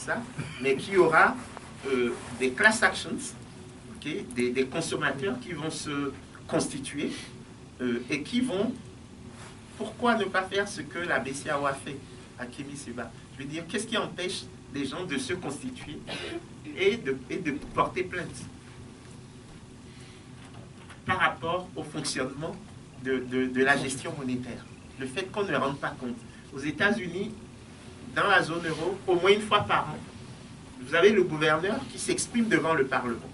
ça, mais qu'il y aura des class actions, okay, des consommateurs qui vont se constituer et qui vont... Pourquoi ne pas faire ce que la BCAO a fait à Kémy Séba? Je veux dire, qu'est-ce qui empêche les gens de se constituer et de porter plainte par rapport au fonctionnement de la gestion monétaire? Le fait qu'on ne rende pas compte. Aux États-Unis, dans la zone euro, au moins une fois par an, vous avez le gouverneur qui s'exprime devant le Parlement.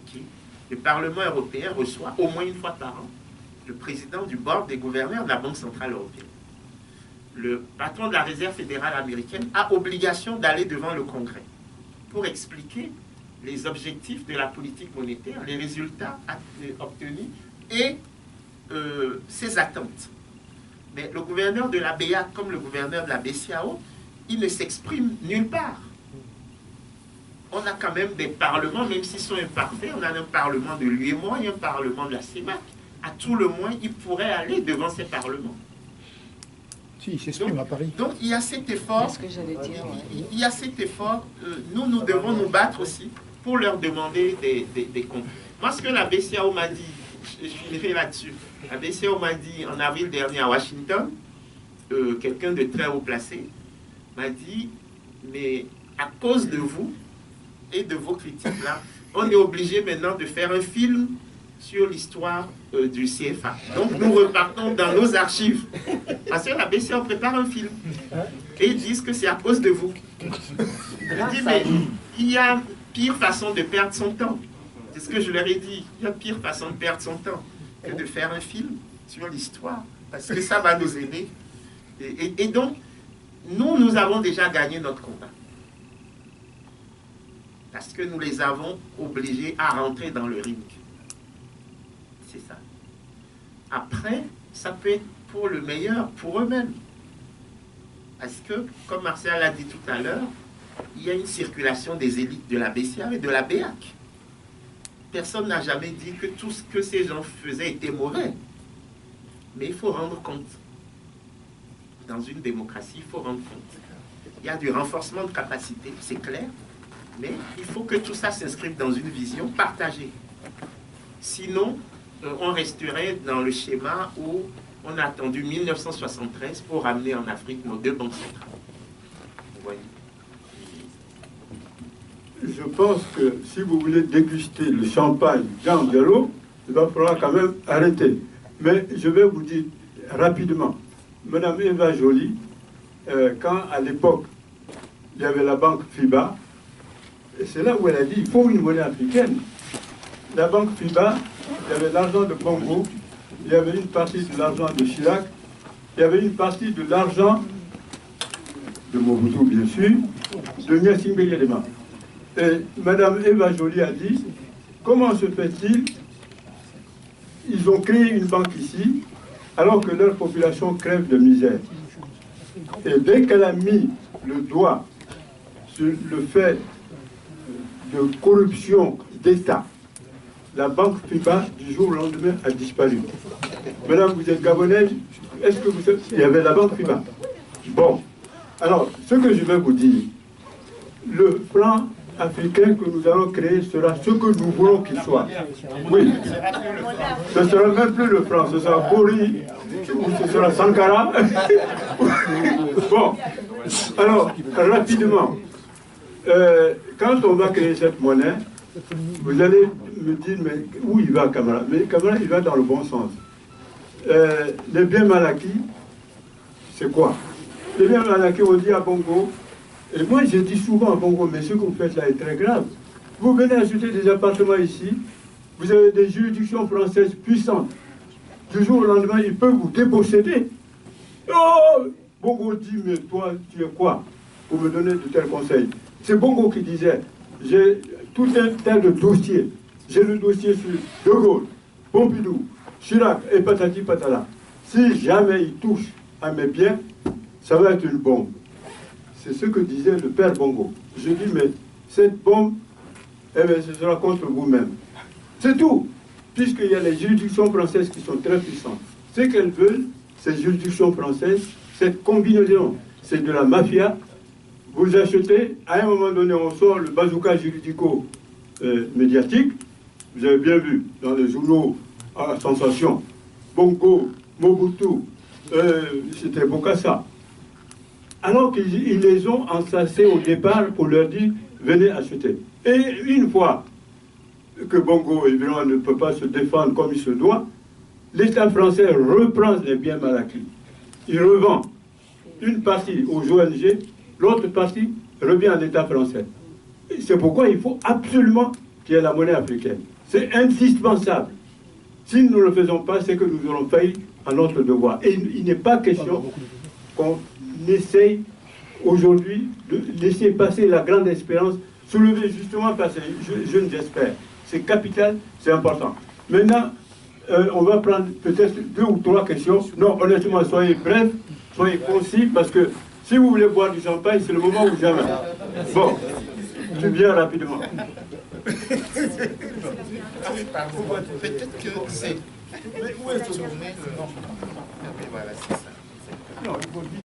Okay. Le Parlement européen reçoit au moins une fois par an le président du board des gouverneurs de la Banque centrale européenne. Le patron de la Réserve fédérale américaine a obligation d'aller devant le Congrès pour expliquer les objectifs de la politique monétaire, les résultats obtenus et ses attentes. Mais le gouverneur de la BEA, comme le gouverneur de la BCAO, il ne s'exprime nulle part. On a quand même des parlements, même s'ils sont imparfaits, on a un parlement de l'UEMOA et un parlement de la CEMAC. À tout le moins, il pourrait aller devant ces parlements. Si, il s'exprime à Paris. Donc il y a cet effort, ce que j'allais dire, ouais. Il y a cet effort, nous devons nous battre aussi pour leur demander des comptes. Moi, ce que la BCAO m'a dit, je finirai là-dessus, la BCAO m'a dit en avril dernier à Washington, quelqu'un de très haut placé m'a dit, mais à cause de vous et de vos critiques là, on est obligé maintenant de faire un film sur l'histoire du CFA. Donc nous repartons dans nos archives. Parce que la BCAO prépare un film. Et ils disent que c'est à cause de vous. Je dis, mais il y a pire façon de perdre son temps. C'est ce que je leur ai dit. Il y a pire façon de perdre son temps que de faire un film sur l'histoire. Parce que ça va nous aider. Et donc, nous avons déjà gagné notre combat. Parce que nous les avons obligés à rentrer dans le ring. C'est ça. Après, ça peut être pour le meilleur, pour eux-mêmes. Parce que, comme Martial l'a dit tout à l'heure, il y a une circulation des élites de la BCA et de la BEAC. Personne n'a jamais dit que tout ce que ces gens faisaient était mauvais. Mais il faut rendre compte. Dans une démocratie, il faut rendre compte. Il y a du renforcement de capacité, c'est clair, mais il faut que tout ça s'inscrive dans une vision partagée. Sinon, on resterait dans le schéma où on a attendu 1973 pour ramener en Afrique nos deux banques centrales. Vous voyez. Je pense que si vous voulez déguster le champagne Jean Diallo, il va falloir quand même arrêter. Mais je vais vous dire rapidement. Madame Eva Joly, quand à l'époque, il y avait la banque FIBA, et c'est là où elle a dit il faut une monnaie africaine. La banque FIBA, il y avait l'argent de Bongo, il y avait une partie de l'argent de Chirac, il y avait une partie de l'argent de Mobutu, bien sûr, de Gnassingbé Yedema. Et Madame Eva Joly a dit comment se fait-il ils ont créé une banque ici, alors que leur population crève de misère. Et dès qu'elle a mis le doigt sur le fait de corruption d'État, la banque FIBA, du jour au lendemain, a disparu. Madame, vous êtes gabonaise, est-ce que vous savez, il y avait la banque FIBA. Bon, alors, ce que je vais vous dire, le plan africain que nous allons créer sera ce que nous voulons qu'il soit. Oui, ce ne sera même plus le franc, ce sera Bori, ou ce sera Sankara. Bon, alors, rapidement, quand on va créer cette monnaie, vous allez me dire, mais où il va, Kamara? Mais Kamara, il va dans le bon sens. Les biens mal acquis, c'est quoi? Les biens mal acquis, on dit à Bongo, et moi je dis souvent à Bongo, mais ce que vous faites là est très grave. Vous venez acheter des appartements ici, vous avez des juridictions françaises puissantes. Du jour au lendemain, ils peuvent vous déposséder. Oh! Bongo dit, mais toi, tu es quoi pour me donner de tels conseils? C'est Bongo qui disait, j'ai tout un tas de dossiers. J'ai le dossier sur De Gaulle, Pompidou, Chirac et patati patala. Si jamais ils touchent à mes biens, ça va être une bombe. C'est ce que disait le père Bongo. Je dis, mais cette bombe, eh bien, ce sera contre vous-même. C'est tout. Puisqu'il y a les juridictions françaises qui sont très puissantes. Ce qu'elles veulent, ces juridictions françaises, cette combinaison, c'est de la mafia. vous achetez, à un moment donné, on sort le bazooka juridico-médiatique. Vous avez bien vu dans les journaux à sensation, Bongo, Mobutu, c'était Bokassa. Alors qu'ils les ont ensassés au départ pour leur dire, venez acheter. Et une fois que Bongo, évidemment, ne peut pas se défendre comme il se doit, l'État français reprend les biens mal acquis. Il revend une partie aux ONG, l'autre partie revient à l'État français. C'est pourquoi il faut absolument qu'il y ait la monnaie africaine. C'est indispensable. Si nous ne le faisons pas, c'est que nous aurons failli à notre devoir. Et il n'est pas question qu'on essaye aujourd'hui de laisser passer la grande espérance, soulevée justement par ces jeunes experts. C'est capital, c'est important. Maintenant, on va prendre peut-être 2 ou 3 questions. Non, honnêtement, soyez brefs, soyez concis, parce que si vous voulez boire du champagne, c'est le moment ou jamais. Bon, tu viens rapidement. Peut-être que c'est... Mais où est-ce que vous mettez? Voilà, c'est ça.